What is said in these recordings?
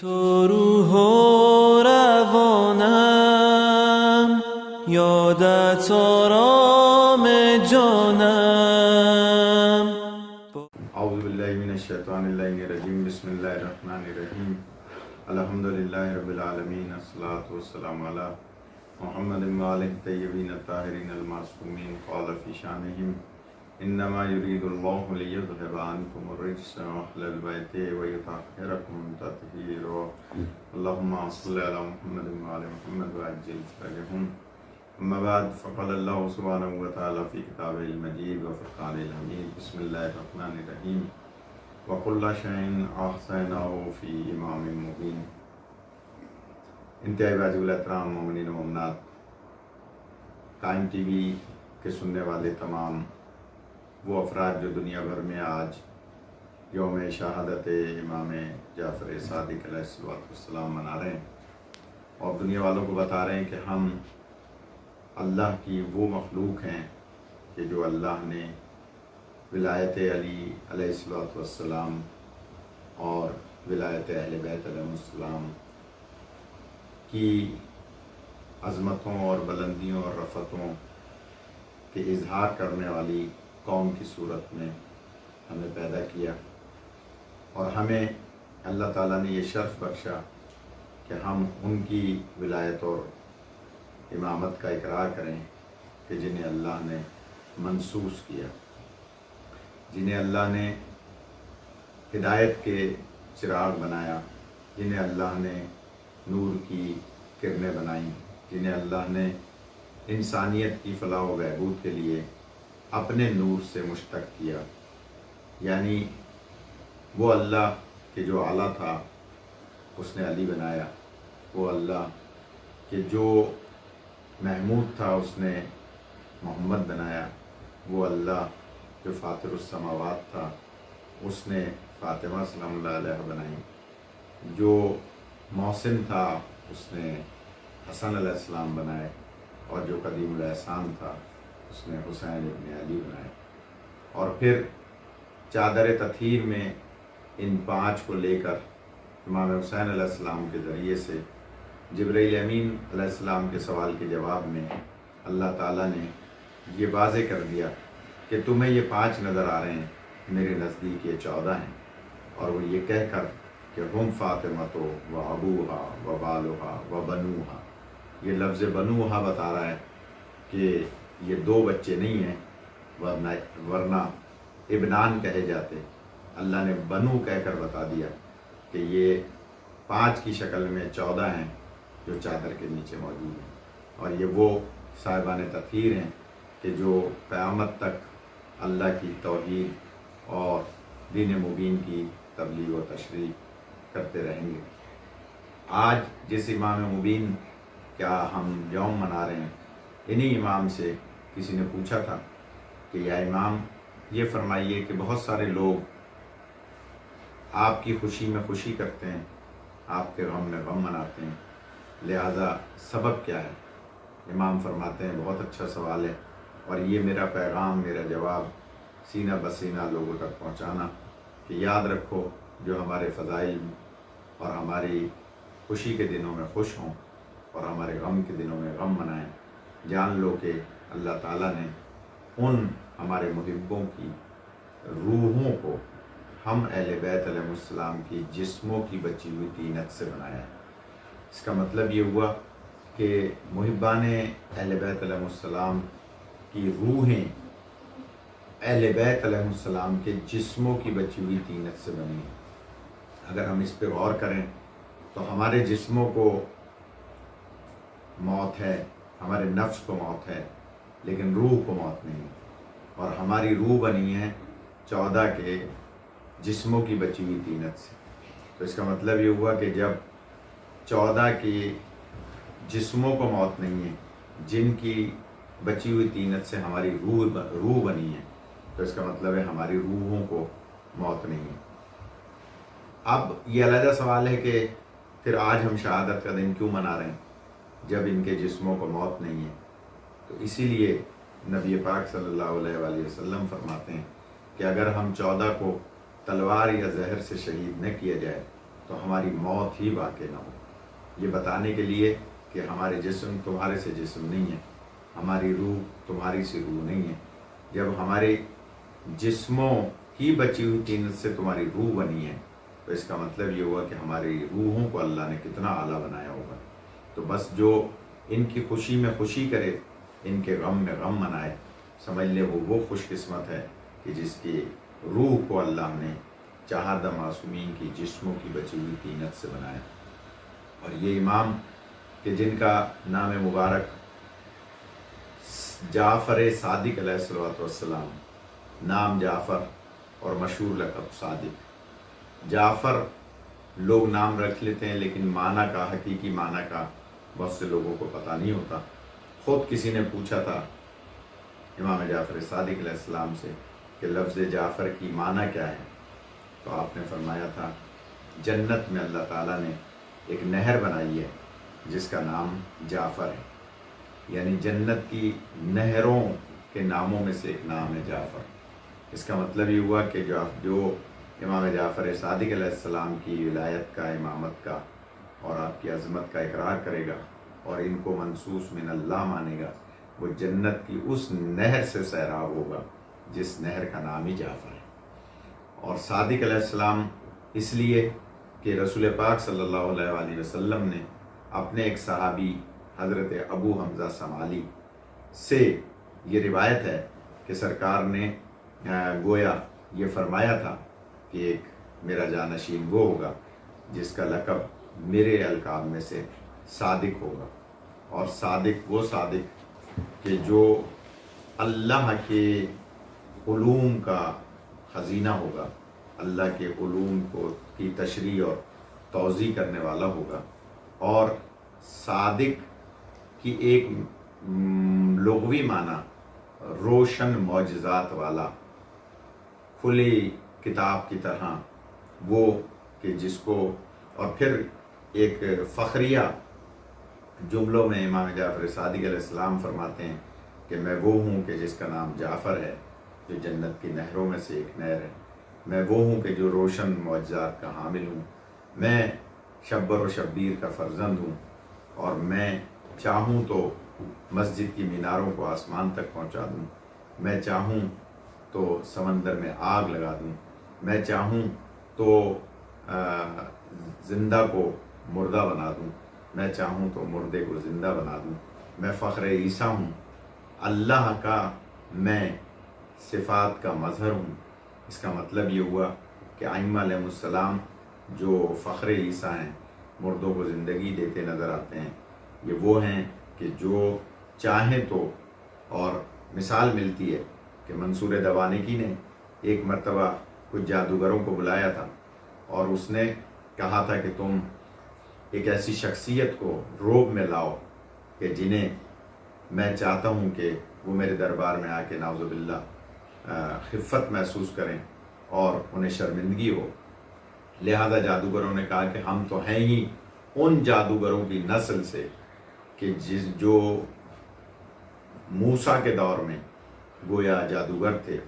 تو روح و روانم یادت آرام جانم. اعوذ باللہ من الشیطان اللعین الرجیم. بسم اللہ الرحمن الرحیم. الحمدللہ رب العالمین. الصلاۃ والسلام علی محمد و آلہ الطیبین الطاہرین المعصومین. قال فی شانہم انما یرید اللہ لیذھب عنکم الرجس اہل البیت ویطہرکم تطہیرا. اللہم صل علی محمد و آل محمد وعجل فرجہم. اما بعد فقال اللہ سبحانہ وتعالی فی کتابہ المجید وفرقانہ الحمید. بسم اللہ الرحمن الرحیم. وَكُلَّ شَيْءٍ أَحْصَيْنَاهُ فِي إِمَامٍ مُبِينٍ. انتہائی واجب الاحترام مومنین و مومنات، قائم ٹی وی کے سننے والے تمام وہ افراد جو دنیا بھر میں آج یوم شہادت امام جعفر صادق علیہ السلام منا رہے ہیں اور دنیا والوں کو بتا رہے ہیں کہ ہم اللہ کی وہ مخلوق ہیں کہ جو اللہ نے ولایت علی علیہ السلام اور ولایت اہل بیت علیہ السلام کی عظمتوں اور بلندیوں اور رفتوں کے اظہار کرنے والی قوم کی صورت میں ہمیں پیدا کیا، اور ہمیں اللہ تعالیٰ نے یہ شرف بخشا کہ ہم ان کی ولایت اور امامت کا اقرار کریں کہ جنہیں اللہ نے منصوص کیا، جنہیں اللہ نے ہدایت کے چراغ بنایا، جنہیں اللہ نے نور کی کرنیں بنائیں، جنہیں اللہ نے انسانیت کی فلاح و بہبود کے لیے اپنے نور سے مشتق کیا. یعنی وہ اللہ کہ جو اعلیٰ تھا اس نے علی بنایا، وہ اللہ کہ جو محمود تھا اس نے محمد بنایا، وہ اللہ جو فاطر السماوات تھا اس نے فاطمہ سلام اللہ علیہ بنائی، جو محسن تھا اس نے حسن علیہ السلام بنائے، اور جو قدیم الاحسان تھا اس نے حسین ابن علی بنائے. اور پھر چادر تطہیر میں ان پانچ کو لے کر امام حسین علیہ السلام کے ذریعے سے جبرائیل امین علیہ السلام کے سوال کے جواب میں اللہ تعالیٰ نے یہ واضح کر دیا کہ تمہیں یہ پانچ نظر آ رہے ہیں، میرے نزدیک یہ 14 ہیں. اور وہ یہ کہہ کر کہ ہم فاطمہ و ابوہا و بالوہا و بنوہا، یہ لفظ بنوہا بتا رہا ہے کہ یہ 2 بچے نہیں ہیں، ورنہ ابنان کہے جاتے. اللہ نے بنو کہہ کر بتا دیا کہ یہ 5 کی شکل میں 14 ہیں جو چادر کے نیچے موجود ہیں. اور یہ وہ صاحبان تطہیر ہیں کہ جو قیامت تک اللہ کی توحید اور دین مبین کی تبلیغ و تشریح کرتے رہیں گے. آج جس امام مبین کیا ہم یوم منا رہے ہیں، انہی امام سے کسی نے پوچھا تھا کہ یا امام یہ فرمائیے کہ بہت سارے لوگ آپ کی خوشی میں خوشی کرتے ہیں، آپ کے غم میں غم مناتے ہیں، لہذا سبب کیا ہے؟ امام فرماتے ہیں بہت اچھا سوال ہے، اور یہ میرا پیغام، میرا جواب سینہ بسینہ لوگوں تک پہنچانا کہ یاد رکھو جو ہمارے فضائل اور ہماری خوشی کے دنوں میں خوش ہوں اور ہمارے غم کے دنوں میں غم منائیں. جان لو کہ اللہ تعالیٰ نے ان ہمارے محبوں کی روحوں کو ہم اہل بیت علیہ السلام کی جسموں کی بچی ہوئی طینت سے بنایا ہے. اس کا مطلب یہ ہوا کہ محبان اہل بیت علیہ السلام کی روحیں اہل بیت علیہ السلام کے جسموں کی بچی ہوئی طینت سے بنی ہیں. اگر ہم اس پہ غور کریں تو ہمارے جسموں کو موت ہے، ہمارے نفس کو موت ہے، لیکن روح کو موت نہیں ہے. اور ہماری روح بنی ہے 14 کے جسموں کی بچی ہوئی طینت سے. تو اس کا مطلب یہ ہوا کہ جب 14 کی جسموں کو موت نہیں ہے، جن کی بچی ہوئی طینت سے ہماری روح بنی ہے، تو اس کا مطلب ہے ہماری روحوں کو موت نہیں ہے. اب یہ علیحدہ سوال ہے کہ پھر آج ہم شہادت کا دن کیوں منا رہے ہیں جب ان کے جسموں کو موت نہیں ہے؟ تو اسی لیے نبی پاک صلی اللہ علیہ وآلہ وسلم فرماتے ہیں کہ اگر ہم 14 کو تلوار یا زہر سے شہید نہ کیا جائے تو ہماری موت ہی واقع نہ ہو، یہ بتانے کے لیے کہ ہمارے جسم تمہارے سے جسم نہیں ہے، ہماری روح تمہاری سے روح نہیں ہے۔ جب ہمارے جسموں کی بچی ہوئی طینت سے تمہاری روح بنی ہے تو اس کا مطلب یہ ہوا کہ ہماری روحوں کو اللہ نے کتنا اعلیٰ بنایا ہوگا۔ تو بس جو ان کی خوشی میں خوشی کرے، ان کے غم میں غم منائے، سمجھ لے وہ خوش قسمت ہے کہ جس کی روح کو اللہ نے چہارہ معصومین کی جسموں کی بچی ہوئی طینت سے بنایا۔ اور یہ امام کہ جن کا نام مبارک جعفر صادق علیہ السلام، نام جعفر اور مشہور لقب صادق۔ جعفر لوگ نام رکھ لیتے ہیں لیکن معنی کا، حقیقی معنی کا بہت سے لوگوں کو پتہ نہیں ہوتا۔ خود کسی نے پوچھا تھا امام جعفر صادق علیہ السلام سے کہ لفظ جعفر کی معنی کیا ہے، تو آپ نے فرمایا تھا جنت میں اللہ تعالیٰ نے ایک نہر بنائی ہے جس کا نام جعفر ہے، یعنی جنت کی نہروں کے ناموں میں سے ایک نام ہے جعفر۔ اس کا مطلب یہ ہوا کہ جو امام جعفر صادق علیہ السلام کی ولایت کا، امامت کا اور آپ کی عظمت کا اقرار کرے گا اور ان کو منصوص من اللہ مانے گا، وہ جنت کی اس نہر سے سیراب ہوگا جس نہر کا نام ہی جعفر ہے۔ اور صادق علیہ السلام اس لیے کہ رسول پاک صلی اللہ علیہ وآلہ وسلم نے اپنے ایک صحابی حضرت ابو حمزہ سمالی سے یہ روایت ہے کہ سرکار نے گویا یہ فرمایا تھا کہ ایک میرا جانشین وہ ہوگا جس کا لقب میرے القاب میں سے صادق ہوگا، اور صادق وہ صادق کہ جو اللہ کے علوم کا خزینہ ہوگا، اللہ کے علوم کی تشریح اور توضیح کرنے والا ہوگا، اور صادق کی ایک لغوی معنی روشن معجزات والا، کھلی کتاب کی طرح وہ کہ جس کو، اور پھر ایک فخریہ جملوں میں امام جعفر صادق علیہ السلام فرماتے ہیں کہ میں وہ ہوں کہ جس کا نام جعفر ہے جو جنت کی نہروں میں سے ایک نہر ہے، میں وہ ہوں کہ جو روشن معجزات کا حامل ہوں، میں شبر و شبیر کا فرزند ہوں، اور میں چاہوں تو مسجد کی میناروں کو آسمان تک پہنچا دوں، میں چاہوں تو سمندر میں آگ لگا دوں، میں چاہوں تو زندہ کو مردہ بنا دوں، میں چاہوں تو مردے کو زندہ بنا دوں، میں فخر عیسیٰ ہوں، اللہ کا میں صفات کا مظہر ہوں۔ اس کا مطلب یہ ہوا کہ ائمہ علیہ السلام جو فخر عیسیٰ ہیں، مردوں کو زندگی دیتے نظر آتے ہیں، یہ وہ ہیں کہ جو چاہیں تو، اور مثال ملتی ہے کہ منصور دوانیکی نے ایک مرتبہ کچھ جادوگروں کو بلایا تھا اور اس نے کہا تھا کہ تم ایک ایسی شخصیت کو روب میں لاؤ کہ جنہیں میں چاہتا ہوں کہ وہ میرے دربار میں آ کے نعوذ باللہ خفت محسوس کریں اور انہیں شرمندگی ہو۔ لہذا جادوگروں نے کہا کہ ہم تو ہیں ہی ان جادوگروں کی نسل سے کہ جو موسیٰ کے دور میں گویا جادوگر تھے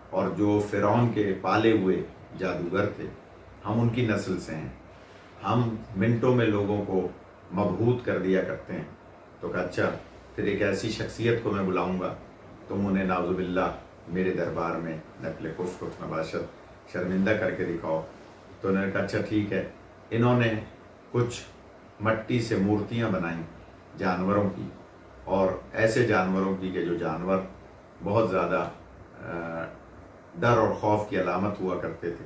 اور جو فرعون کے پالے ہوئے جادوگر تھے، ہم ان کی نسل سے ہیں، ہم منٹوں میں لوگوں کو مبہوت کر دیا کرتے ہیں۔ تو کہا اچھا، پھر ایک ایسی شخصیت کو میں بلاؤں گا، تم انہیں نعوذ باللہ میرے دربار میں نقل کفر نباشت شرمندہ کر کے دکھاؤ۔ تو انہوں نے کہا اچھا ٹھیک ہے۔ انہوں نے کچھ مٹی سے مورتیاں بنائیں جانوروں کی، اور ایسے جانوروں کی کہ جو جانور بہت زیادہ ڈر اور خوف کی علامت ہوا کرتے تھے،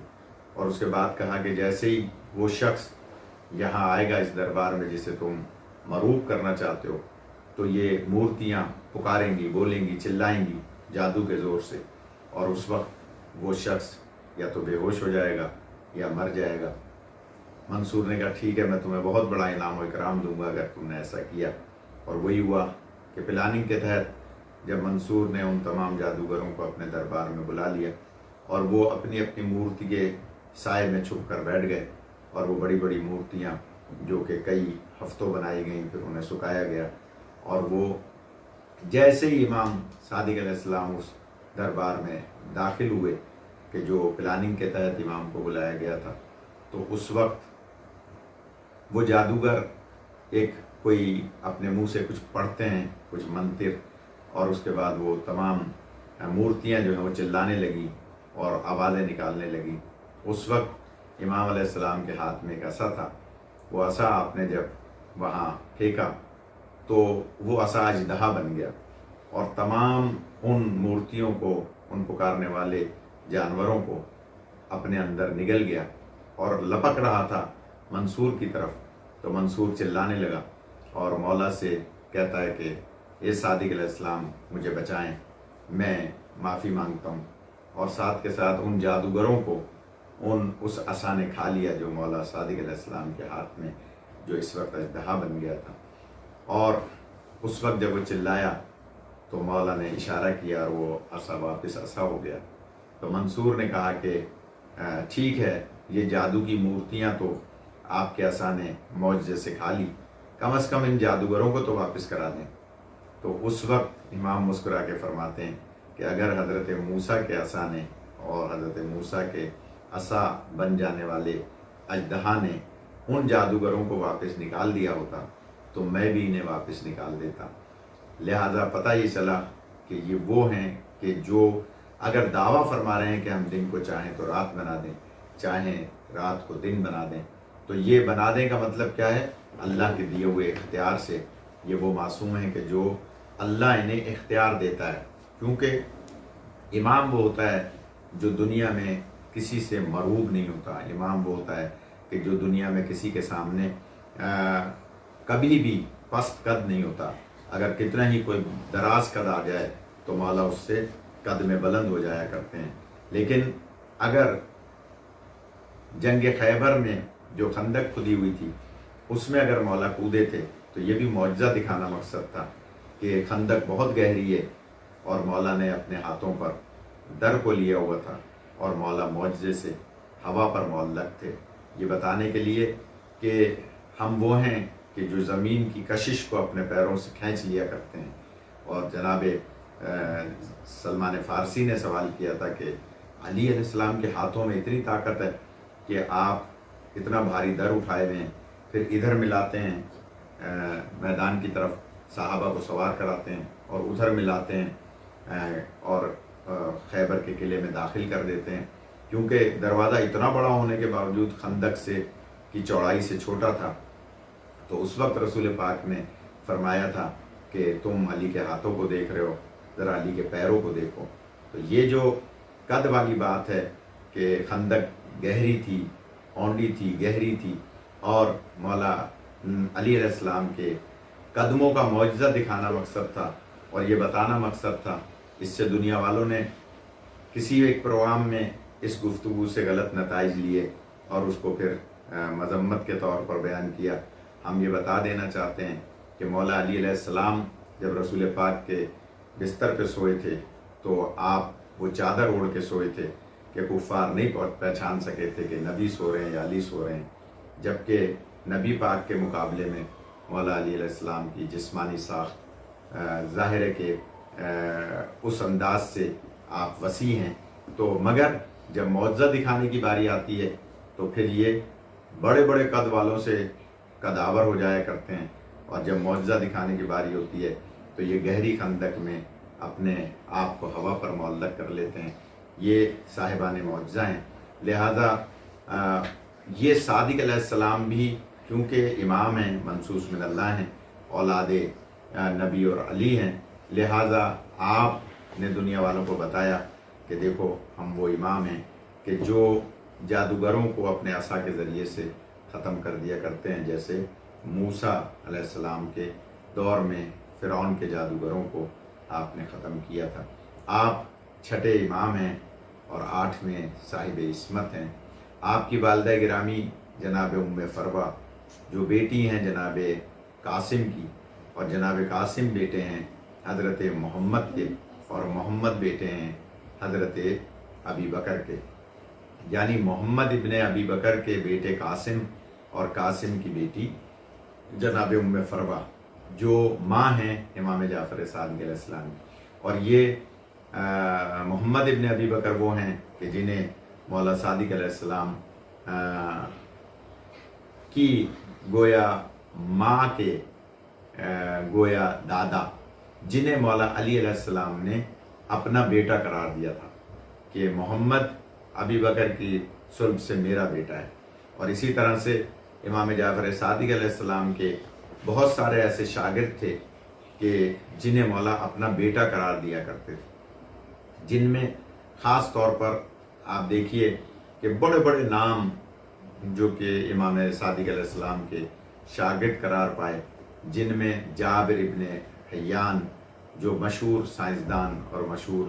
اور اس کے بعد کہا کہ جیسے ہی وہ شخص یہاں آئے گا اس دربار میں جسے تم مروب کرنا چاہتے ہو، تو یہ مورتیاں پکاریں گی، بولیں گی، چلائیں گی جادو کے زور سے، اور اس وقت وہ شخص یا تو بے ہوش ہو جائے گا یا مر جائے گا۔ منصور نے کہا ٹھیک ہے، میں تمہیں بہت بڑا انعام و اکرام دوں گا اگر تم نے ایسا کیا۔ اور وہی ہوا کہ پلاننگ کے تحت جب منصور نے ان تمام جادوگروں کو اپنے دربار میں بلا لیا اور وہ اپنی اپنی مورتی کے سائے میں چھپ کر بیٹھ گئے، اور وہ بڑی بڑی مورتیاں جو کہ کئی ہفتوں بنائی گئیں، پھر انہیں سکھایا گیا، اور وہ جیسے ہی امام صادق علیہ السلام اس دربار میں داخل ہوئے کہ جو پلاننگ کے تحت امام کو بلایا گیا تھا، تو اس وقت وہ جادوگر ایک کوئی اپنے منہ سے کچھ پڑھتے ہیں، کچھ منتر، اور اس کے بعد وہ تمام مورتیاں جو ہیں وہ چلانے لگی اور آوازیں نکالنے لگی۔ اس وقت امام علیہ السلام کے ہاتھ میں ایک عصا تھا، وہ عصا آپ نے جب وہاں پھینکا تو وہ عصا اژدہا بن گیا اور تمام ان مورتیوں کو، ان پکارنے والے جانوروں کو اپنے اندر نگل گیا اور لپک رہا تھا منصور کی طرف۔ تو منصور چلانے لگا اور مولا سے کہتا ہے کہ اے صادق علیہ السلام مجھے بچائیں، میں معافی مانگتا ہوں، اور ساتھ کے ساتھ ان جادوگروں کو اس عصا نے کھا لیا جو مولا صادق علیہ السلام کے ہاتھ میں، جو اس وقت اژدہا بن گیا تھا۔ اور اس وقت جب وہ چلایا تو مولا نے اشارہ کیا اور وہ عصا واپس عصا ہو گیا۔ تو منصور نے کہا کہ ٹھیک ہے، یہ جادو کی مورتیاں تو آپ کے عصا نے معجزے سے کھا لی، کم از کم ان جادوگروں کو تو واپس کرا دیں۔ تو اس وقت امام مسکرا کے فرماتے ہیں کہ اگر حضرت موسیٰ کے عصا نے اور حضرت موسیٰ کے عصا بن جانے والے اژدہا نے ان جادوگروں کو واپس نکال دیا ہوتا تو میں بھی انہیں واپس نکال دیتا۔ لہٰذا پتہ یہ چلا کہ یہ وہ ہیں کہ جو اگر دعویٰ فرما رہے ہیں کہ ہم دن کو چاہیں تو رات بنا دیں، چاہیں رات کو دن بنا دیں، تو یہ بنا دیں کا مطلب کیا ہے؟ اللہ کے دیے ہوئے اختیار سے۔ یہ وہ معصوم ہیں کہ جو اللہ انہیں اختیار دیتا ہے، کیونکہ امام وہ ہوتا ہے جو دنیا میں کسی سے مرعوب نہیں ہوتا۔ امام وہ ہوتا ہے کہ جو دنیا میں کسی کے سامنے کبھی بھی پست قد نہیں ہوتا۔ اگر کتنا ہی کوئی دراز قد آ جائے تو مولا اس سے قد میں بلند ہو جایا کرتے ہیں۔ لیکن اگر جنگ خیبر میں جو خندق کھدی ہوئی تھی اس میں اگر مولا کودے تھے تو یہ بھی معجزہ دکھانا مقصد تھا کہ خندق بہت گہری ہے، اور مولا نے اپنے ہاتھوں پر در کو لیا ہوا تھا اور مولا معجزے سے ہوا پر معلق تھے، یہ بتانے کے لیے کہ ہم وہ ہیں کہ جو زمین کی کشش کو اپنے پیروں سے کھینچ لیا کرتے ہیں۔ اور جناب سلمان فارسی نے سوال کیا تھا کہ علی علیہ السلام کے ہاتھوں میں اتنی طاقت ہے کہ آپ اتنا بھاری در اٹھائے ہوئے ہیں، پھر ادھر ملاتے ہیں میدان کی طرف، صحابہ کو سوار کراتے ہیں اور ادھر ملاتے ہیں اور خیبر کے قلعے میں داخل کر دیتے ہیں، کیونکہ دروازہ اتنا بڑا ہونے کے باوجود خندق سے کی چوڑائی سے چھوٹا تھا۔ تو اس وقت رسول پاک نے فرمایا تھا کہ تم علی کے ہاتھوں کو دیکھ رہے ہو، ذرا علی کے پیروں کو دیکھو۔ تو یہ جو قد والی بات ہے کہ خندق گہری تھی، اونڈی تھی، گہری تھی، اور مولا علی علیہ السلام کے قدموں کا معجزہ دکھانا مقصد تھا اور یہ بتانا مقصد تھا۔ اس سے دنیا والوں نے کسی ایک پروگرام میں اس گفتگو سے غلط نتائج لیے اور اس کو پھر مذمت کے طور پر بیان کیا۔ ہم یہ بتا دینا چاہتے ہیں کہ مولا علی علیہ السلام جب رسول پاک کے بستر پہ سوئے تھے تو آپ وہ چادر اوڑھ کے سوئے تھے کہ کفار نہیں پہچان سکے تھے کہ نبی سو رہے ہیں یا علی سو رہے ہیں، جبکہ نبی پاک کے مقابلے میں مولا علی علیہ السلام کی جسمانی ساخت ظاہر ہے کہ اس انداز سے آپ وسیع ہیں۔ تو مگر جب معجزہ دکھانے کی باری آتی ہے تو پھر یہ بڑے بڑے قد والوں سے قدآور ہو جایا کرتے ہیں، اور جب معجزہ دکھانے کی باری ہوتی ہے تو یہ گہری خندق میں اپنے آپ کو ہوا پر معلق کر لیتے ہیں۔ یہ صاحبان معجزہ ہیں۔ لہذا یہ صادق علیہ السلام بھی کیونکہ امام ہیں، منصوص من اللہ ہیں، اولاد نبی اور علی ہیں، لہذا آپ نے دنیا والوں کو بتایا کہ دیکھو ہم وہ امام ہیں کہ جو جادوگروں کو اپنے عصا کے ذریعے سے ختم کر دیا کرتے ہیں، جیسے موسیٰ علیہ السلام کے دور میں فرعون کے جادوگروں کو آپ نے ختم کیا تھا۔ آپ چھٹے امام ہیں اور 8ویں صاحب عصمت ہیں۔ آپ کی والدہ گرامی جناب ام فروہ جو بیٹی ہیں جناب قاسم کی، اور جناب قاسم بیٹے ہیں حضرت محمد کے، اور محمد بیٹے ہیں حضرت ابی بکر کے، یعنی محمد ابن ابی بکر کے بیٹے قاسم اور قاسم کی بیٹی جناب ام فروہ جو ماں ہیں امام جعفر صادق علیہ السلام کی۔ اور یہ محمد ابن ابی بکر وہ ہیں کہ جنہیں مولا صادق علیہ السلام کی گویا ماں کے گویا دادا، جنہیں مولا علی علیہ السلام نے اپنا بیٹا قرار دیا تھا کہ محمد ابی بکر کی صلب سے میرا بیٹا ہے۔ اور اسی طرح سے امام جعفر صادق علیہ السلام کے بہت سارے ایسے شاگرد تھے کہ جنہیں مولا اپنا بیٹا قرار دیا کرتے تھے، جن میں خاص طور پر آپ دیکھیے کہ بڑے بڑے نام جو کہ امام صادق علیہ السلام کے شاگرد قرار پائے، جن میں جابر ابن حیان جو مشہور سائنسدان اور مشہور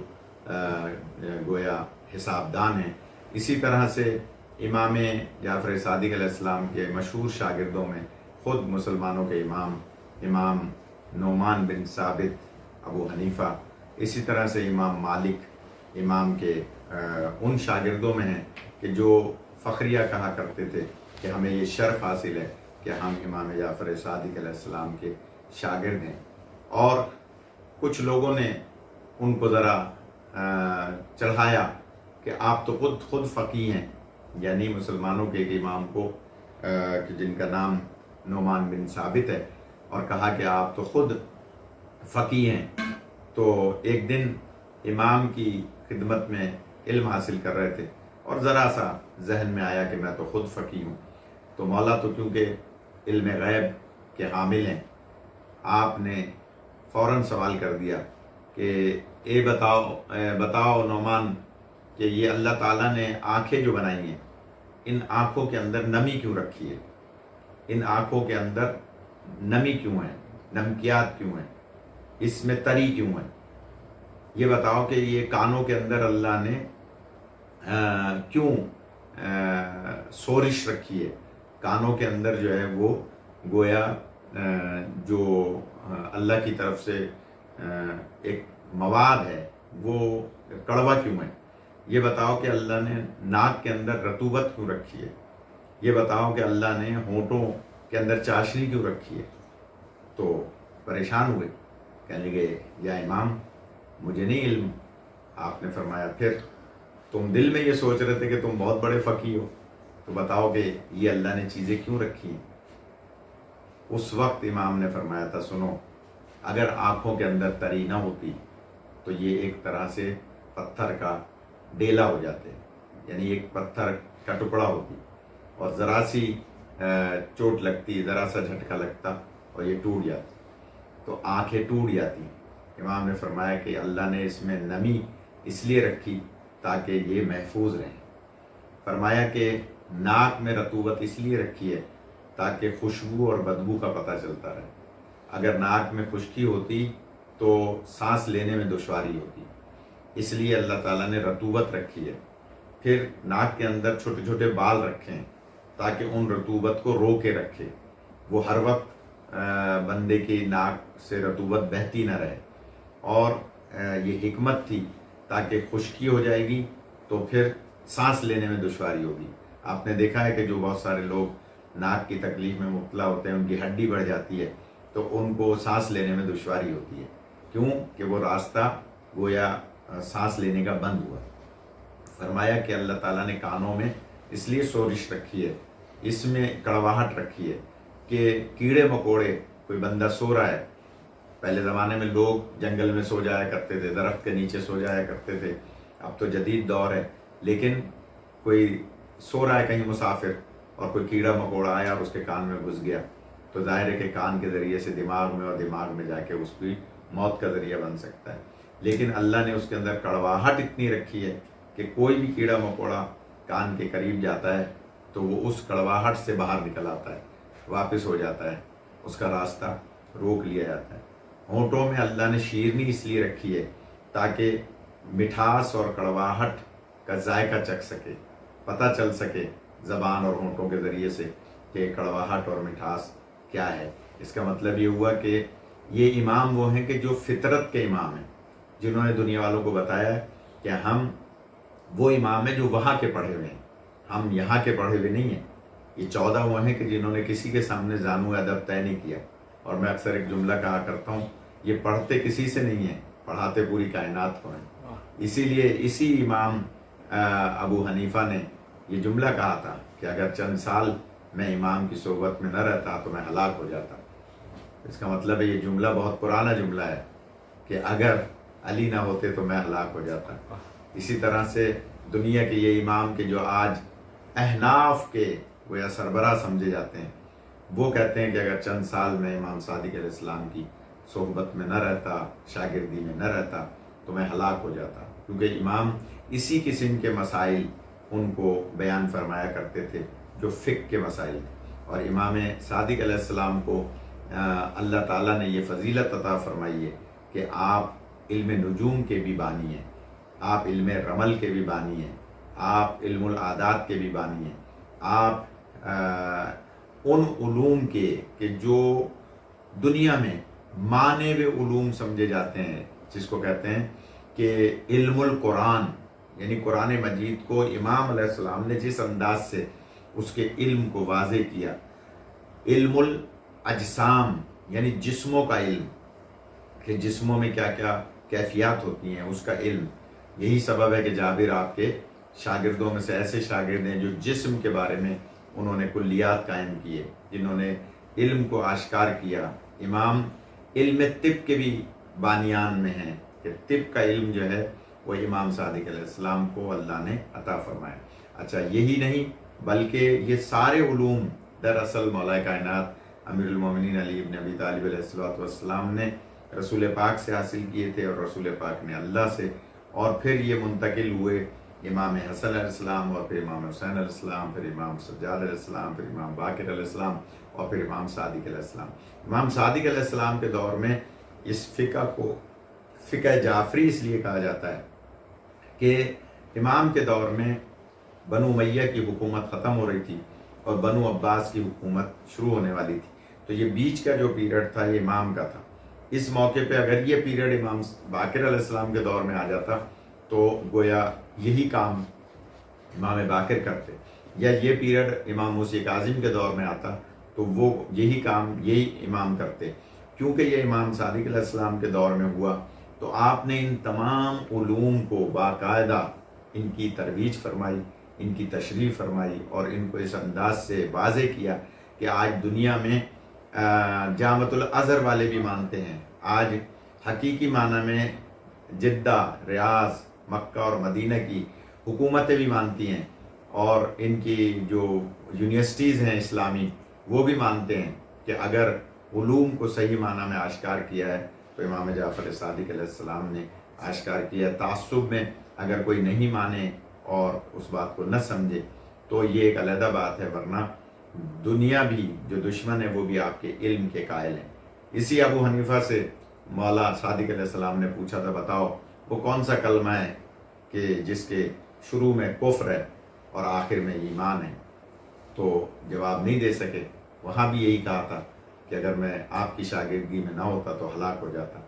گویا حساب دان ہیں۔ اسی طرح سے امام جعفر صادق علیہ السلام کے مشہور شاگردوں میں خود مسلمانوں کے امام نعمان بن ثابت ابو حنیفہ، اسی طرح سے امام مالک امام کے ان شاگردوں میں ہیں کہ جو فخریہ کہا کرتے تھے کہ ہمیں یہ شرف حاصل ہے کہ ہم امام جعفر صادق علیہ السلام کے شاگرد ہیں۔ اور کچھ لوگوں نے ان کو ذرا چڑھایا کہ آپ تو خود فقیہ ہیں، یعنی مسلمانوں کے ایک امام کو کہ جن کا نام نعمان بن ثابت ہے، اور کہا کہ آپ تو خود فقیہ ہیں۔ تو ایک دن امام کی خدمت میں علم حاصل کر رہے تھے اور ذرا سا ذہن میں آیا کہ میں تو خود فقیہ ہوں، تو مولا تو کیونکہ علم غیب کے حامل ہیں، آپ نے فوراً سوال کر دیا کہ بتاؤ نعمان کہ یہ اللہ تعالیٰ نے آنکھیں جو بنائی ہیں، ان آنکھوں کے اندر نمی کیوں رکھی ہے؟ ان آنکھوں کے اندر نمی کیوں ہے؟ نمکیات کیوں ہیں؟ اس میں تری کیوں ہے؟ یہ بتاؤ کہ یہ کانوں کے اندر اللہ نے کیوں سورش رکھی ہے؟ کانوں کے اندر جو ہے وہ گویا جو اللہ کی طرف سے ایک مواد ہے وہ کڑوا کیوں ہے؟ یہ بتاؤ کہ اللہ نے ناک کے اندر رطوبت کیوں رکھی ہے؟ یہ بتاؤ کہ اللہ نے ہونٹوں کے اندر چاشنی کیوں رکھی ہے؟ تو پریشان ہوئے، کہنے لگے یا امام مجھے نہیں علم۔ آپ نے فرمایا پھر تم دل میں یہ سوچ رہے تھے کہ تم بہت بڑے فقیہ ہو، تو بتاؤ کہ یہ اللہ نے چیزیں کیوں رکھی ہیں؟ اس وقت امام نے فرمایا تھا سنو، اگر آنکھوں کے اندر تری نہ ہوتی تو یہ ایک طرح سے پتھر کا ڈیلا ہو جاتے، یعنی ایک پتھر کا ٹکڑا ہوتی اور ذرا سی چوٹ لگتی، ذرا سا جھٹکا لگتا اور یہ ٹوٹ جاتی، تو آنکھیں ٹوٹ جاتی۔ امام نے فرمایا کہ اللہ نے اس میں نمی اس لیے رکھی تاکہ یہ محفوظ رہیں۔ فرمایا کہ ناک میں رطوبت اس لیے رکھی ہے تاکہ خوشبو اور بدبو کا پتہ چلتا رہے۔ اگر ناک میں خشکی ہوتی تو سانس لینے میں دشواری ہوتی، اس لیے اللہ تعالیٰ نے رطوبت رکھی ہے۔ پھر ناک کے اندر چھوٹے چھوٹے بال رکھے ہیں تاکہ ان رطوبت کو رو کے رکھے، وہ ہر وقت بندے کی ناک سے رطوبت بہتی نہ رہے۔ اور یہ حکمت تھی تاکہ خشکی ہو جائے گی تو پھر سانس لینے میں دشواری ہوگی۔ آپ نے دیکھا ہے کہ جو بہت سارے لوگ ناک کی تکلیف میں مبتلا ہوتے ہیں، ان کی ہڈی بڑھ جاتی ہے تو ان کو سانس لینے میں دشواری ہوتی ہے، کیوں کہ وہ راستہ گویا سانس لینے کا بند ہوا۔ فرمایا کہ اللہ تعالیٰ نے کانوں میں اس لیے سورش رکھی ہے، اس میں کڑواہٹ رکھی ہے کہ کیڑے مکوڑے، کوئی بندہ سو رہا ہے، پہلے زمانے میں لوگ جنگل میں سو جایا کرتے تھے، درخت کے نیچے سو جایا کرتے تھے، اب تو جدید دور ہے، لیکن کوئی سو رہا ہے کہیں مسافر اور کوئی کیڑا مکوڑا آیا اور اس کے کان میں گھس گیا تو ظاہر ہے کہ کان کے ذریعے سے دماغ میں اور دماغ میں جا کے اس کی موت کا ذریعہ بن سکتا ہے۔ لیکن اللہ نے اس کے اندر کڑواہٹ اتنی رکھی ہے کہ کوئی بھی کیڑا مکوڑا کان کے قریب جاتا ہے تو وہ اس کڑواہٹ سے باہر نکل آتا ہے، واپس ہو جاتا ہے، اس کا راستہ روک لیا جاتا ہے۔ ہونٹوں میں اللہ نے شیرنی اس لیے رکھی ہے تاکہ مٹھاس اور کڑواہٹ کا ذائقہ چکھ سکے، پتہ چل سکے زبان اور ہونٹوں کے ذریعے سے کہ کڑواہٹ اور مٹھاس کیا ہے۔ اس کا مطلب یہ ہوا کہ یہ امام وہ ہیں کہ جو فطرت کے امام ہیں، جنہوں نے دنیا والوں کو بتایا ہے کہ ہم وہ امام ہیں جو وہاں کے پڑھے ہوئے ہیں، ہم یہاں کے پڑھے ہوئے نہیں ہیں۔ یہ 14 وہ ہیں کہ جنہوں نے کسی کے سامنے زانو ادب طے نہیں کیا۔ اور میں اکثر ایک جملہ کہا کرتا ہوں، یہ پڑھتے کسی سے نہیں ہیں، پڑھاتے پوری کائنات کو ہیں۔ اسی لیے اسی امام ابو حنیفہ نے یہ جملہ کہا تھا کہ اگر چند سال میں امام کی صحبت میں نہ رہتا تو میں ہلاک ہو جاتا۔ اس کا مطلب ہے یہ جملہ بہت پرانا جملہ ہے کہ اگر علی نہ ہوتے تو میں ہلاک ہو جاتا۔ اسی طرح سے دنیا کے یہ امام کے جو آج احناف کے گویا سربراہ سمجھے جاتے ہیں، وہ کہتے ہیں کہ اگر چند سال میں امام صادق علیہ السلام کی صحبت میں نہ رہتا، شاگردی میں نہ رہتا تو میں ہلاک ہو جاتا، کیونکہ امام اسی قسم کے مسائل ان کو بیان فرمایا کرتے تھے جو فقہ کے مسائل تھے۔ اور امام صادق علیہ السلام کو اللہ تعالیٰ نے یہ فضیلت عطا فرمائی ہے کہ آپ علم نجوم کے بھی بانی ہیں، آپ علم رمل کے بھی بانی ہیں، آپ علم العادات کے بھی بانی ہیں، آپ ان علوم کے کہ جو دنیا میں مانے ہوئے علوم سمجھے جاتے ہیں، جس کو کہتے ہیں کہ علم القرآن، یعنی قرآن مجید کو امام علیہ السلام نے جس انداز سے اس کے علم کو واضح کیا، علم الاجسام یعنی جسموں کا علم، کہ جسموں میں کیا کیا کیفیات ہوتی ہیں اس کا علم۔ یہی سبب ہے کہ جابر آپ کے شاگردوں میں سے ایسے شاگرد ہیں جو جسم کے بارے میں انہوں نے کلیات قائم کیے، جنہوں نے علم کو آشکار کیا۔ امام علم طب کے بھی بانیان میں ہیں کہ طب کا علم جو ہے وہ امام صادق علیہ السلام کو اللہ نے عطا فرمایا۔ اچھا، یہی نہیں بلکہ یہ سارے علوم دراصل مولا کائنات امیر المومنین علی بن ابی طالب علیہ السلام نے رسول پاک سے حاصل کیے تھے، اور رسول پاک نے اللہ سے، اور پھر یہ منتقل ہوئے امام حسن علیہ السلام، اور پھر امام حسین علیہ السلام، پھر امام سجاد علیہ السلام، پھر امام باقر علیہ السلام، اور پھر امام صادق علیہ السلام۔ امام صادق علیہ السلام کے دور میں اس فقہ کو فقہ جعفری اس لیے کہا جاتا ہے کہ امام کے دور میں بنو امیہ کی حکومت ختم ہو رہی تھی اور بنو عباس کی حکومت شروع ہونے والی تھی، تو یہ بیچ کا جو پیریڈ تھا یہ امام کا تھا۔ اس موقع پہ اگر یہ پیریڈ امام باقر علیہ السلام کے دور میں آ جاتا تو گویا یہی کام امام باقر کرتے، یا یہ پیریڈ امام موسی کاظم کے دور میں آتا تو وہ یہی کام یہی امام کرتے۔ کیونکہ یہ امام صادق علیہ السلام کے دور میں ہوا تو آپ نے ان تمام علوم کو باقاعدہ ان کی ترویج فرمائی، ان کی تشریح فرمائی، اور ان کو اس انداز سے واضح کیا کہ آج دنیا میں جامعۃ الازہر والے بھی مانتے ہیں، آج حقیقی معنی میں جدہ، ریاض، مکہ اور مدینہ کی حکومتیں بھی مانتی ہیں، اور ان کی جو یونیورسٹیز ہیں اسلامی وہ بھی مانتے ہیں کہ اگر علوم کو صحیح معنی میں آشکار کیا ہے تو امام جعفر صادق علیہ السلام نے آشکار کیا ہے۔ تعصب میں اگر کوئی نہیں مانے اور اس بات کو نہ سمجھے تو یہ ایک علیحدہ بات ہے، ورنہ دنیا بھی جو دشمن ہے وہ بھی آپ کے علم کے قائل ہیں۔ اسی ابو حنیفہ سے مولا صادق علیہ السلام نے پوچھا تھا، بتاؤ وہ کون سا کلمہ ہے کہ جس کے شروع میں کفر ہے اور آخر میں ایمان ہے؟ تو جواب نہیں دے سکے۔ وہاں بھی یہی کہا تھا کہ اگر میں آپ کی شاگردگی میں نہ ہوتا تو ہلاک ہو جاتا۔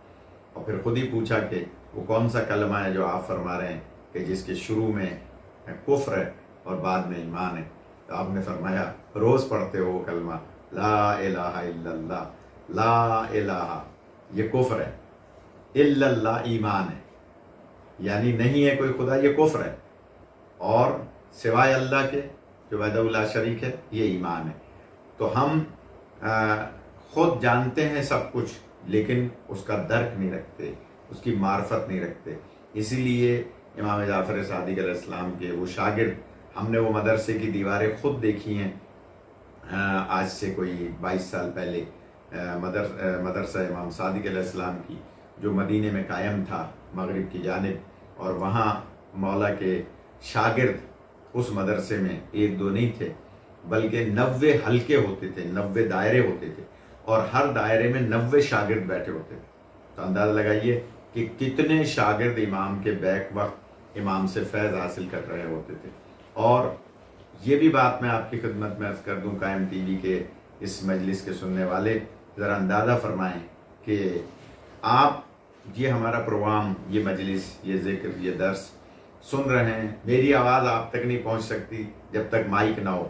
اور پھر خود ہی پوچھا کہ وہ کون سا کلمہ ہے جو آپ فرما رہے ہیں کہ جس کے شروع میں کفر ہے اور بعد میں ایمان ہے؟ تو آپ نے فرمایا روز پڑھتے ہو وہ کلمہ، لا الہ الا اللہ، لا الہ یہ کفر ہے، الا اللہ ایمان ہے، یعنی نہیں ہے کوئی خدا یہ کفر ہے، اور سوائے اللہ کے جو وحدہ لا شریک ہے یہ ایمان ہے۔ تو ہم خود جانتے ہیں سب کچھ لیکن اس کا درک نہیں رکھتے، اس کی معرفت نہیں رکھتے۔ اسی لیے امام جعفر صادق علیہ السلام کے وہ شاگرد، ہم نے وہ مدرسے کی دیواریں خود دیکھی ہیں، آج سے کوئی 22 سال پہلے مدرسہ امام صادق علیہ السلام کی جو مدینے میں قائم تھا مغرب کی جانب، اور وہاں مولا کے شاگرد اس مدرسے میں ایک دو نہیں تھے بلکہ 90 حلقے ہوتے تھے، 90 دائرے ہوتے تھے، اور ہر دائرے میں 90 شاگرد بیٹھے ہوتے تھے۔ تو اندازہ لگائیے کہ کتنے شاگرد امام کے بیک وقت امام سے فیض حاصل کر رہے ہوتے تھے۔ اور یہ بھی بات میں آپ کی خدمت میں عرض کر دوں، قائم ٹی وی کے اس مجلس کے سننے والے ذرا اندازہ فرمائیں کہ آپ یہ ہمارا پروگرام، یہ مجلس، یہ ذکر، یہ درس سن رہے ہیں، میری آواز آپ تک نہیں پہنچ سکتی جب تک مائک نہ ہو،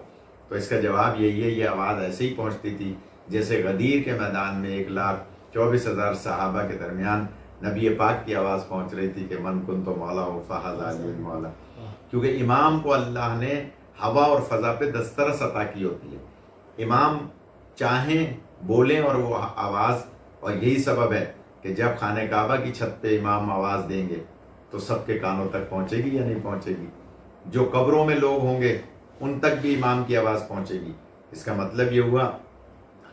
تو اس کا جواب یہی ہے، یہ آواز ایسے ہی پہنچتی تھی جیسے غدیر کے میدان میں 1,24,000 صحابہ کے درمیان نبی پاک کی آواز پہنچ رہی تھی کہ من کن تو مولا ہو فہذا علی مولا، کیونکہ امام کو اللہ نے ہوا اور فضا پہ دسترس عطا کی ہوتی ہے۔ امام چاہیں بولیں اور وہ آواز، اور یہی سبب ہے کہ جب خانہ کعبہ کی چھت پہ امام آواز دیں گے تو سب کے کانوں تک پہنچے گی یا نہیں پہنچے گی؟ جو قبروں میں لوگ ہوں گے ان تک بھی امام کی آواز پہنچے گی۔ اس کا مطلب یہ ہوا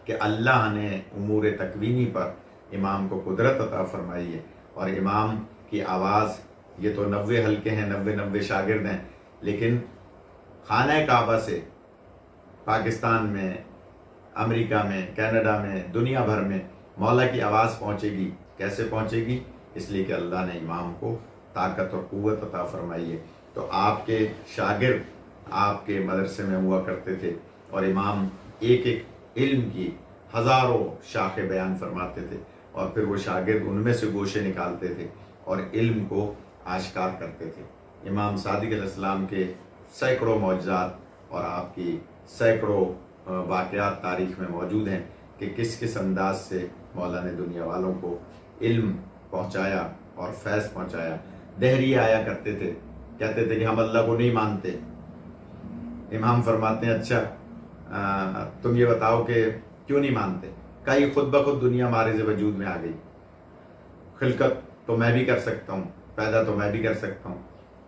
کہ اللہ نے امور تکوینی پر امام کو قدرت عطا فرمائی ہے، اور امام کی آواز، یہ تو 90 حلقے ہیں، 90 شاگرد ہیں، لیکن خانہ کعبہ سے پاکستان میں، امریکہ میں، کینیڈا میں، دنیا بھر میں مولا کی آواز پہنچے گی۔ کیسے پہنچے گی؟ اس لیے کہ اللہ نے امام کو طاقت اور قوت عطا فرمائی ہے۔ تو آپ کے شاگرد آپ کے مدرسے میں ہوا کرتے تھے، اور امام ایک ایک علم کی ہزاروں شاخیں بیان فرماتے تھے، اور پھر وہ شاگرد ان میں سے گوشے نکالتے تھے اور علم کو آشکار کرتے تھے۔ امام صادق علیہ السلام کے سینکڑوں معجزات اور آپ کی سینکڑوں واقعات تاریخ میں موجود ہیں کہ کس کس انداز سے مولا نے دنیا والوں کو علم پہنچایا اور فیض پہنچایا۔ دہریے آیا کرتے تھے، کہتے تھے کہ ہم اللہ کو نہیں مانتے۔ امام فرماتے ہیں اچھا تم یہ بتاؤ کہ کیوں نہیں مانتے؟ کہیں خود بخود دنیا مارز وجود میں آ گئی، خلقت تو میں بھی کر سکتا ہوں، پیدا تو میں بھی کر سکتا ہوں۔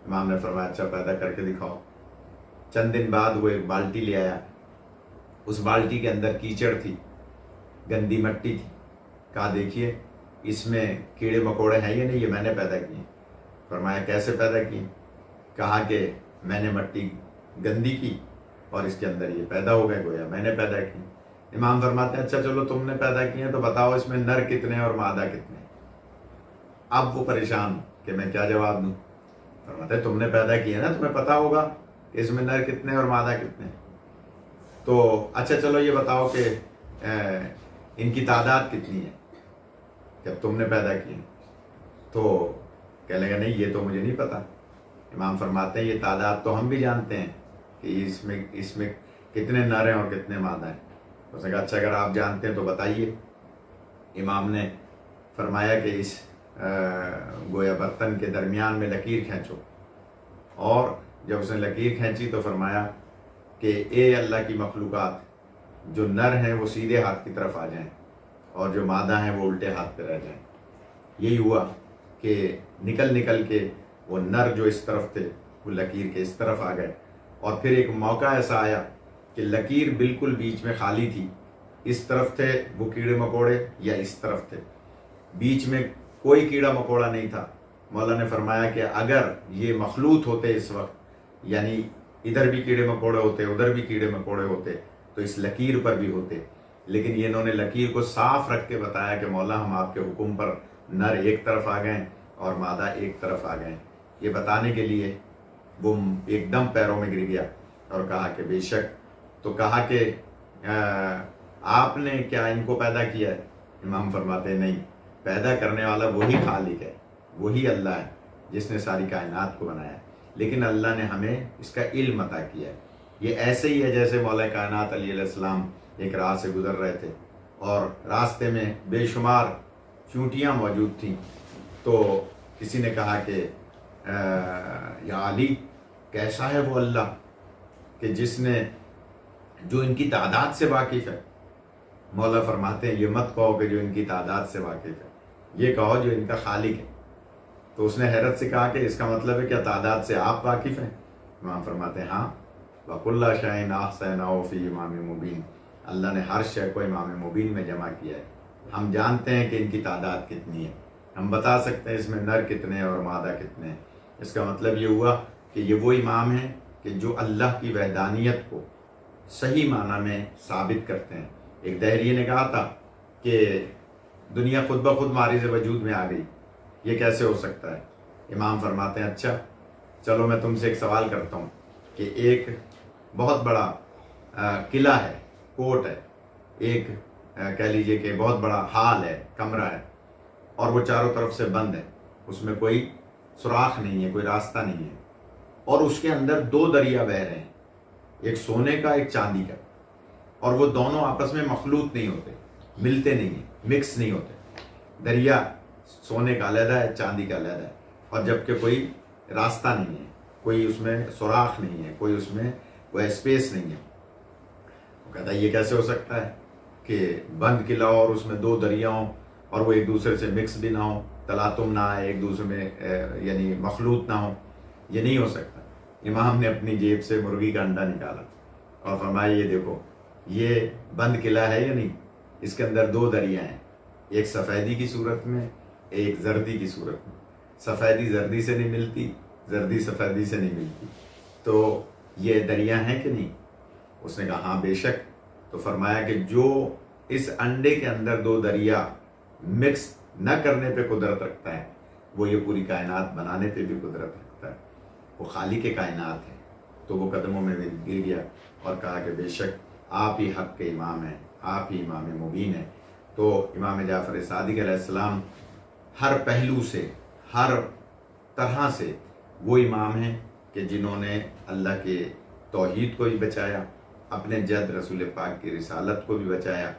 امام نے فرمایا اچھا پیدا کر کے دکھاؤ۔ چند دن بعد وہ ایک بالٹی لے آیا، اس بالٹی کے اندر کیچڑ تھی، گندی مٹی تھی۔ کہا دیکھیے اس میں کیڑے مکوڑے ہیں یا نہیں؟ یہ میں نے پیدا کیے۔ فرمایا کیسے پیدا کیے؟ کہا کہ میں نے مٹی گندی کی اور اس کے اندر یہ پیدا ہو گئے، گویا میں نے پیدا کی۔ امام فرماتے ہیں اچھا چلو تم نے پیدا کیے تو بتاؤ اس میں نر کتنے اور مادہ کتنے؟ اب وہ پریشان کہ میں کیا جواب دوں۔ فرماتے ہیں تم نے پیدا کیا نا، تمہیں پتا ہوگا کہ اس میں نر کتنے اور مادہ کتنے؟ تو اچھا چلو یہ بتاؤ کہ ان کی تعداد کتنی ہے جب تم نے پیدا کی؟ تو کہنے لگا نہیں یہ تو مجھے نہیں پتا۔ امام فرماتے ہیں یہ تعداد تو ہم بھی جانتے ہیں کہ اس میں کتنے نر ہیں اور کتنے مادہ ہیں۔ اس نے کہا اچھا اگر آپ جانتے ہیں تو بتائیے۔ امام نے فرمایا کہ اس گویا برتن کے درمیان میں لکیر کھینچو، اور جب اس نے لکیر کھینچی تو فرمایا کہ اے اللہ کی مخلوقات، جو نر ہیں وہ سیدھے ہاتھ کی طرف آ جائیں اور جو مادہ ہیں وہ الٹے ہاتھ پہ رہ جائیں۔ یہی ہوا کہ نکل کے وہ نر جو اس طرف تھے وہ لکیر کے اس طرف آ گئے، اور پھر ایک موقع ایسا آیا کہ لکیر بالکل بیچ میں خالی تھی۔ اس طرف تھے وہ کیڑے مکوڑے یا اس طرف تھے، بیچ میں کوئی کیڑا مکوڑا نہیں تھا۔ مولا نے فرمایا کہ اگر یہ مخلوط ہوتے اس وقت، یعنی ادھر بھی کیڑے مکوڑے ہوتے ادھر بھی کیڑے مکوڑے ہوتے تو اس لکیر پر بھی ہوتے، لیکن یہ انہوں نے لکیر کو صاف رکھ کے بتایا کہ مولا ہم آپ کے حکم پر نر ایک طرف آ گئے اور مادہ ایک طرف آ گئے۔ یہ بتانے کے لیے وہ ایک دم پیروں میں گر گیا اور کہا کہ بے شک۔ تو کہا کہ آپ نے کیا ان کو پیدا کیا ہے؟ امام فرماتے ہیں نہیں، پیدا کرنے والا وہی خالق ہے، وہی اللہ ہے جس نے ساری کائنات کو بنایا ہے، لیکن اللہ نے ہمیں اس کا علم عطا کیا ہے۔ یہ ایسے ہی ہے جیسے مولا کائنات علیہ السلام ایک راہ سے گزر رہے تھے اور راستے میں بے شمار چونٹیاں موجود تھیں، تو کسی نے کہا کہ یا علی کیسا ہے وہ اللہ کہ جس نے جو ان کی تعداد سے واقف ہے؟ مولا فرماتے ہیں یہ مت کہو کہ جو ان کی تعداد سے واقف ہے، یہ کہو جو ان کا خالق ہے۔ تو اس نے حیرت سے کہا کہ اس کا مطلب ہے کیا تعداد سے آپ واقف ہیں؟ امام فرماتے ہیں ہاں، وَكُلَّ شَيْءٍ أَحْصَيْنَاهُ فِي إِمَامٍ مُبِينٍ، اللہ نے ہر شے کو امام مبین میں جمع کیا ہے۔ ہم جانتے ہیں کہ ان کی تعداد کتنی ہے، ہم بتا سکتے ہیں اس میں نر کتنے ہیں اور مادہ کتنے ہیں۔ اس کا مطلب یہ ہوا کہ یہ وہ امام ہیں کہ جو اللہ کی وحدانیت کو صحیح معنی میں ثابت کرتے ہیں۔ ایک دہریے نے کہا تھا کہ دنیا خود بخود مارز وجود میں آ گئی، یہ کیسے ہو سکتا ہے؟ امام فرماتے ہیں اچھا چلو میں تم سے ایک سوال کرتا ہوں کہ ایک بہت بڑا قلعہ ہے، کوٹ ہے، ایک کہہ لیجئے کہ بہت بڑا ہال ہے، کمرہ ہے، اور وہ چاروں طرف سے بند ہے، اس میں کوئی سوراخ نہیں ہے، کوئی راستہ نہیں ہے، اور اس کے اندر دو دریا بہہ رہے ہیں، ایک سونے کا ایک چاندی کا، اور وہ دونوں آپس میں مخلوط نہیں ہوتے، ملتے نہیں ہیں، مکس نہیں ہوتے۔ دریا سونے کا علیحدہ ہے، چاندی کا علیحدہ ہے، اور جبکہ کوئی راستہ نہیں ہے، کوئی اس میں سوراخ نہیں ہے، کوئی اس میں کوئی اسپیس نہیں ہے۔ کہتا ہے یہ کیسے ہو سکتا ہے کہ بند قلعہ اور اس میں دو دریا ہوں اور وہ ایک دوسرے سے مکس بھی نہ ہو، تلاطم نہ آئے، ایک دوسرے میں یعنی مخلوط نہ ہو، یہ نہیں ہو سکتا۔ امام نے اپنی جیب سے مرغی کا انڈا نکالا اور فرمایا یہ دیکھو یہ بند قلعہ ہے یا نہیں، اس کے اندر دو دریا ہیں، ایک سفیدی کی صورت میں، ایک زردی کی صورت میں۔ سفیدی زردی سے نہیں ملتی، زردی سفیدی سے نہیں ملتی، تو یہ دریا ہیں کہ نہیں؟ اس نے کہا ہاں بے شک۔ تو فرمایا کہ جو اس انڈے کے اندر دو دریا مکس نہ کرنے پہ قدرت رکھتا ہے، وہ یہ پوری کائنات بنانے پہ بھی قدرت رکھتا ہے، وہ خالق کائنات ہے۔ تو وہ قدموں میں گر گیا اور کہا کہ بے شک آپ ہی حق کے امام ہیں، آپ ہی امام مبین ہیں۔ تو امام جعفر صادق علیہ السلام ہر پہلو سے، ہر طرح سے وہ امام ہیں کہ جنہوں نے اللہ کے توحید کو بھی بچایا، اپنے جد رسول پاک کی رسالت کو بھی بچایا،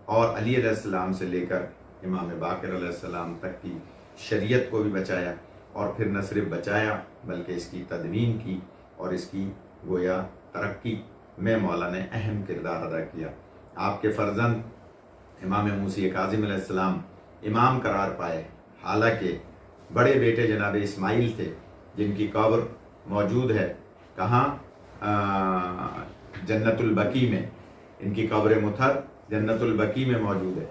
اور علی علیہ السلام سے لے کر امام باقر علیہ السلام تک کی شریعت کو بھی بچایا، اور پھر نہ صرف بچایا بلکہ اس کی تدوین کی اور اس کی گویا ترقی میں مولا نے اہم کردار ادا کیا۔ آپ کے فرزند امام موسی کاظم علیہ السلام امام قرار پائے، حالانکہ بڑے بیٹے جناب اسماعیل تھے جن کی قبر موجود ہے کہاں؟ جنت البقیع میں، ان کی قبر مطہر جنت البقیع میں موجود ہے۔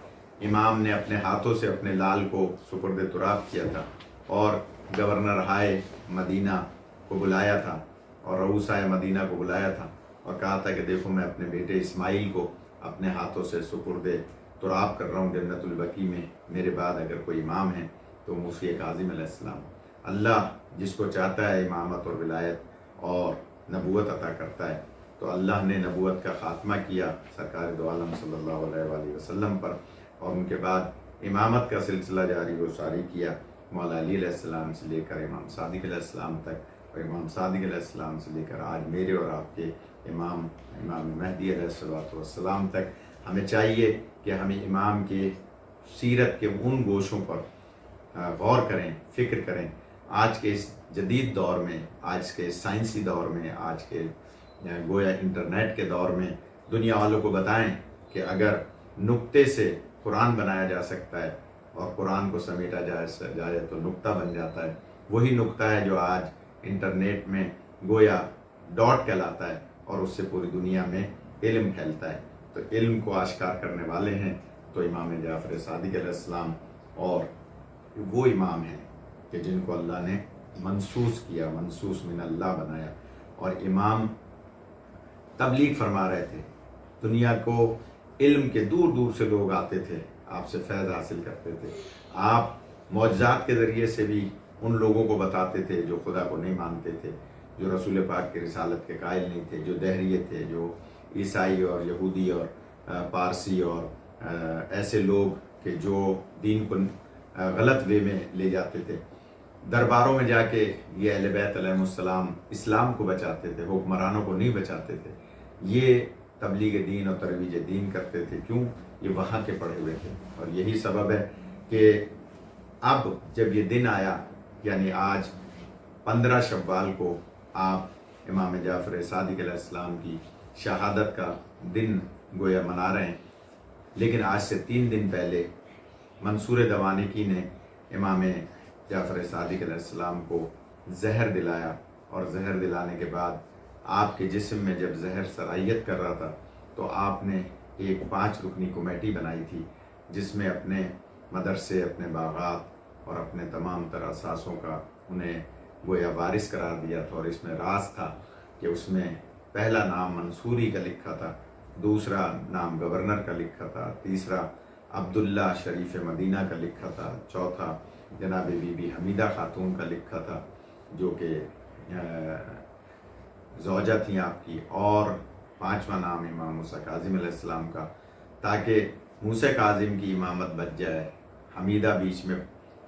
امام نے اپنے ہاتھوں سے اپنے لال کو سپرد تراب کیا تھا اور گورنر ہائے مدینہ کو بلایا تھا اور رؤوسائے مدینہ کو بلایا تھا اور کہا تھا کہ دیکھو میں اپنے بیٹے اسماعیل کو اپنے ہاتھوں سے سپرد تراب کر رہا ہوں جنت البقیع میں، میرے بعد اگر کوئی امام ہے تو موسی کاظم علیہ السلام۔ اللہ جس کو چاہتا ہے امامت اور ولایت اور نبوت عطا کرتا ہے، تو اللہ نے نبوت کا خاتمہ کیا سرکار دو عالم صلی اللہ علیہ وآلہ وسلم پر، اور ان کے بعد امامت کا سلسلہ جاری و ساری کیا مولا علی علیہ السلام سے لے کر امام صادق علیہ السلام تک، اور امام صادق علیہ السلام سے لے کر آج میرے اور آپ کے امام مہدی علیہ السلام تک۔ ہمیں چاہیے کہ ہمیں امام کے سیرت کے ان گوشوں پر غور کریں، فکر کریں۔ آج کے اس جدید دور میں، آج کے سائنسی دور میں، آج کے گویا انٹرنیٹ کے دور میں دنیا والوں کو بتائیں کہ اگر نقطے سے قرآن بنایا جا سکتا ہے اور قرآن کو سمیٹا جائے تو نقطہ بن جاتا ہے۔ وہی نقطہ ہے جو آج انٹرنیٹ میں گویا ڈاٹ کہلاتا ہے اور اس سے پوری دنیا میں علم پھیلتا ہے۔ تو علم کو آشکار کرنے والے ہیں تو امام جعفر صادق علیہ السلام، اور وہ امام ہیں کہ جن کو اللہ نے منصوص کیا، منصوص من اللہ بنایا۔ اور امام تبلیغ فرما رہے تھے، دنیا کو علم کے دور دور سے لوگ آتے تھے، آپ سے فیض حاصل کرتے تھے۔ آپ معجزات کے ذریعے سے بھی ان لوگوں کو بتاتے تھے جو خدا کو نہیں مانتے تھے، جو رسول پاک کی رسالت کے قائل نہیں تھے، جو دہریے تھے، جو عیسائی اور یہودی اور پارسی اور ایسے لوگ کہ جو دین کو غلط وے میں لے جاتے تھے۔ درباروں میں جا کے یہ اہل بیت علیہ السلام اسلام کو بچاتے تھے، حکمرانوں کو نہیں بچاتے تھے۔ یہ تبلیغ دین اور ترویج دین کرتے تھے، کیوں؟ یہ وہاں کے پڑھے ہوئے تھے۔ اور یہی سبب ہے کہ اب جب یہ دن آیا، یعنی آج 15 شوال کو آپ امام جعفر صادق علیہ السلام کی شہادت کا دن گویا منا رہے ہیں، لیکن آج سے 3 دن پہلے منصور دوانیکی نے امام جعفر صادق علیہ السلام کو زہر دلایا، اور زہر دلانے کے بعد آپ کے جسم میں جب زہر سرائیت کر رہا تھا تو آپ نے ایک 5 رکنی کمیٹی بنائی تھی، جس میں اپنے مدرسے، اپنے باغات اور اپنے تمام تر اثاثوں کا انہیں گویا وارث قرار دیا تھا۔ اور اس میں راز تھا کہ اس میں پہلا نام منصوری کا لکھا تھا، دوسرا نام گورنر کا لکھا تھا، تیسرا عبداللہ شریف مدینہ کا لکھا تھا، چوتھا جناب بی بی حمیدہ خاتون کا لکھا تھا جو کہ زوجہ تھیں آپ کی، اور 5واں نام امام موسیٰ کاظم علیہ السلام کا، تاکہ موسیٰ کاظم کی امامت بچ جائے، حمیدہ بیچ میں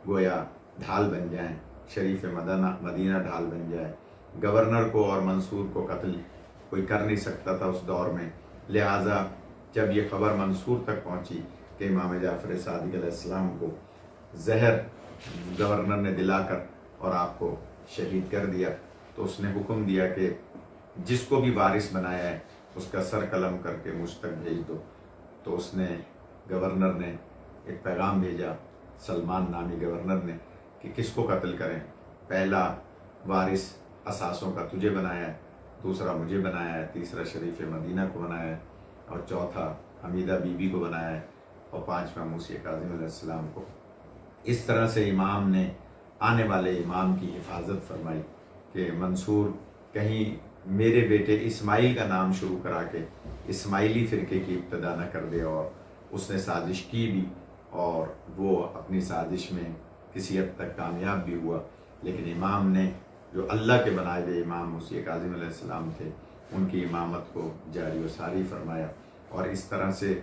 گویا ڈھال بن جائیں، شریف مدینہ ڈھال بن جائے۔ گورنر کو اور منصور کو قتل کوئی کر نہیں سکتا تھا اس دور میں، لہٰذا جب یہ خبر منصور تک پہنچی کہ امام جعفر صادق علیہ السلام کو زہر گورنر نے دلا کر اور آپ کو شہید کر دیا، تو اس نے حکم دیا کہ جس کو بھی وارث بنایا ہے اس کا سر قلم کر کے مجھ تک بھیج دو۔ تو اس نے گورنر نے ایک پیغام بھیجا، سلمان نامی گورنر نے، کہ کس کو قتل کریں؟ پہلا وارث اثاثوں کا تجھے بنایا ہے، دوسرا مجھے بنایا ہے، تیسرا شریف مدینہ کو بنایا ہے، اور چوتھا حمیدہ بی بی کو بنایا ہے، اور پانچواں موسی کاظم علیہ السلام کو۔ اس طرح سے امام نے آنے والے امام کی حفاظت فرمائی کہ منصور کہیں میرے بیٹے اسماعیل کا نام شروع کرا کے اسماعیلی فرقے کی ابتدا نہ کر دے۔ اور اس نے سازش کی بھی، اور وہ اپنی سازش میں کسی حد تک کامیاب بھی ہوا، لیکن امام نے جو اللہ کے بنائے ہوئے امام موسی کاظم علیہ السلام تھے، ان کی امامت کو جاری و ساری فرمایا۔ اور اس طرح سے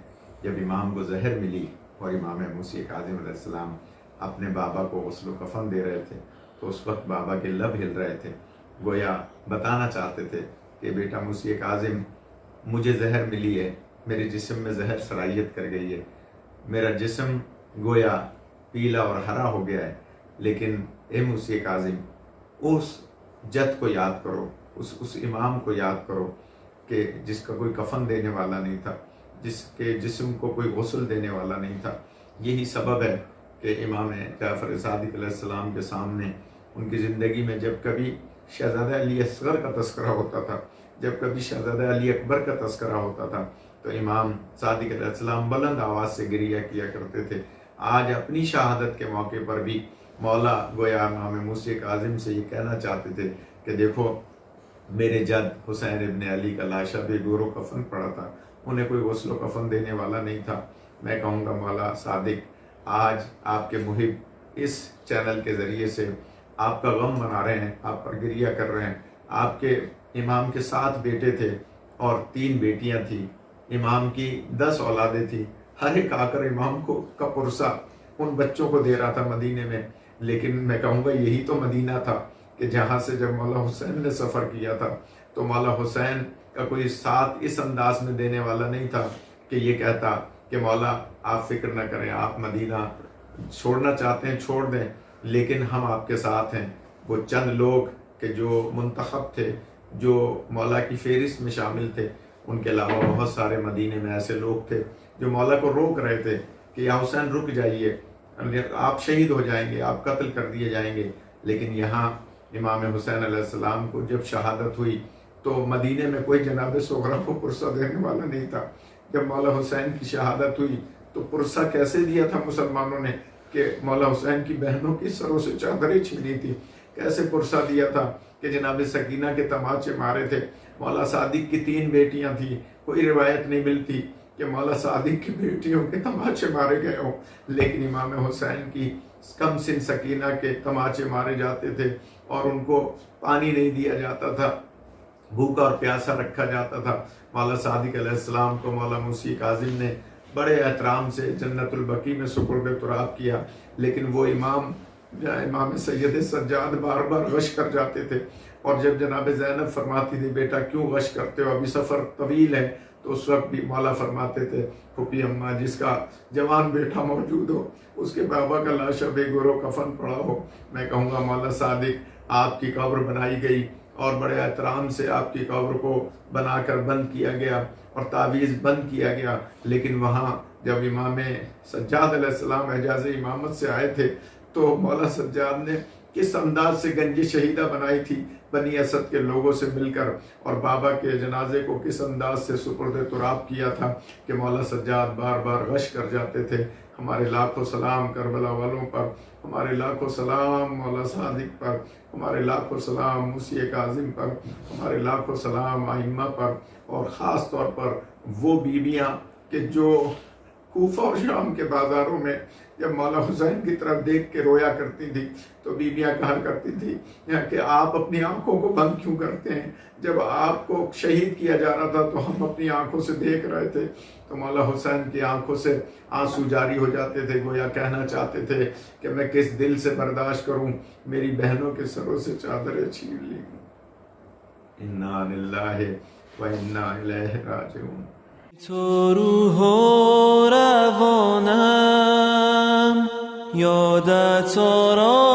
جب امام کو زہر ملی اور امام موسی کاظم علیہ السلام اپنے بابا کو غسل و کفن دے رہے تھے، تو اس وقت بابا کے لب ہل رہے تھے، گویا بتانا چاہتے تھے کہ بیٹا موسی کاظم، مجھے زہر ملی ہے، میرے جسم میں زہر سرائیت کر گئی ہے، میرا جسم گویا پیلا اور ہرا ہو گیا ہے، لیکن اے موسی کاظم، اس جد کو یاد کرو، اس امام کو یاد کرو کہ جس کا کوئی کفن دینے والا نہیں تھا، جس کے جسم کو کوئی غسل دینے والا نہیں تھا۔ یہی سبب ہے کہ امام جعفر صادق علیہ السلام کے سامنے ان کی زندگی میں جب کبھی شہزادہ علی اصغر کا تذکرہ ہوتا تھا، جب کبھی شہزادہ علی اکبر کا تذکرہ ہوتا تھا، تو امام صادق علیہ السلام بلند آواز سے گریہ کیا کرتے تھے۔ آج اپنی شہادت کے موقع پر بھی مولا گویا امام موسی کاظم سے یہ کہنا چاہتے تھے کہ دیکھو، میرے جد حسین ابن علی کا لاشا بے گور و کفن پڑا تھا، انہیں کوئی غسل و کفن دینے والا نہیں تھا۔ میں کہوں گا مولا صادق، آج آپ کے محب اس چینل کے ذریعے سے آپ کا غم منا رہے ہیں، آپ پر گریہ کر رہے ہیں۔ آپ کے امام کے 7 بیٹے تھے اور 3 بیٹیاں تھیں، امام کی 10 اولادیں تھیں، ہر ایک آ کر امام کو کا پرسہ ان بچوں کو دے رہا تھا مدینے میں، لیکن میں کہوں گا یہی تو مدینہ تھا کہ جہاں سے جب مولا حسین نے سفر کیا تھا تو مولا حسین کا کوئی ساتھ اس انداز میں دینے والا نہیں تھا کہ یہ کہتا کہ مولا آپ فکر نہ کریں، آپ مدینہ چھوڑنا چاہتے ہیں چھوڑ دیں، لیکن ہم آپ کے ساتھ ہیں۔ وہ چند لوگ کہ جو منتخب تھے، جو مولا کی فہرست میں شامل تھے، ان کے علاوہ بہت سارے مدینے میں ایسے لوگ تھے جو مولا کو روک رہے تھے کہ یا حسین رک جائیے، آپ شہید ہو جائیں گے، آپ قتل کر دیے جائیں گے۔ لیکن یہاں امام حسین علیہ السلام کو جب شہادت ہوئی تو مدینے میں کوئی جناب صغرا کو پرسہ دینے والا نہیں تھا۔ جب مولا حسین کی شہادت ہوئی تو پرسہ کیسے دیا تھا مسلمانوں نے کہ مولا حسین کی بہنوں کی سروں سے چادریں چھینی تھی، کیسے پرسہ دیا تھا کہ جناب سکینہ کے تماچے مارے تھے۔ مولا صادق کی 3 بیٹیاں تھیں، کوئی روایت نہیں ملتی کہ مولا صادق کی بیٹیوں کے تماچے مارے گئے ہوں، لیکن امام حسین کی کم سن سکینہ کے تماچے مارے جاتے تھے اور ان کو پانی نہیں دیا جاتا تھا، بھوکا اور پیاسا رکھا جاتا تھا۔ مولا صادق علیہ السلام کو مولا موسی کاظم نے بڑے احترام سے جنت البقیع میں سپرد تراب کیا، لیکن وہ امام سید سجاد بار بار غش کر جاتے تھے، اور جب جناب زینب فرماتی تھی بیٹا کیوں غش کرتے ہو، ابھی سفر طویل ہے، تو اس وقت بھی مولا فرماتے تھے پھوپھی اماں جس کا جوان بیٹا موجود ہو، اس کے بابا کا لاشا بے گور و کفن پڑا ہو۔ میں کہوں گا مولا صادق، آپ کی قبر بنائی گئی اور بڑے احترام سے آپ کی قبر کو بنا کر بند کیا گیا اور تعویذ بند کیا گیا، لیکن وہاں جب امام سجاد علیہ السلام اعجاز امامت سے آئے تھے تو مولا سجاد نے کس انداز سے گنج شہیدہ بنائی تھی بنی اسد کے لوگوں سے مل کر، اور بابا کے جنازے کو کس انداز سے سپرد تراب کیا تھا کہ مولا سجاد بار بار غش کر جاتے تھے۔ ہمارے لاکھوں سلام کربلا والوں پر، ہمارے لاکھوں سلام مولا صادق پر، ہمارے لاکھوں سلام موسی کاظم پر، ہمارے لاکھوں سلام ائمہ پر، اور خاص طور پر وہ بیویاں کہ جو کوفہ اور شام کے بازاروں میں جب مولا حسین کی طرف دیکھ کے رویا کرتی تھی تو بیویاں کہا کرتی تھی کہ آپ اپنی آنکھوں کو بند کیوں کرتے ہیں، جب آپ کو شہید کیا جا رہا تھا تو ہم اپنی آنکھوں سے دیکھ رہے تھے۔ تو مولا حسین کی آنکھوں سے آنسو جاری ہو جاتے تھے، گویا کہنا چاہتے تھے کہ میں کس دل سے برداشت کروں، میری بہنوں کے سروں سے چادریں چھین لی۔ انا للہ و انا الیہ راجعون۔ تو روح و روانم یادت آرام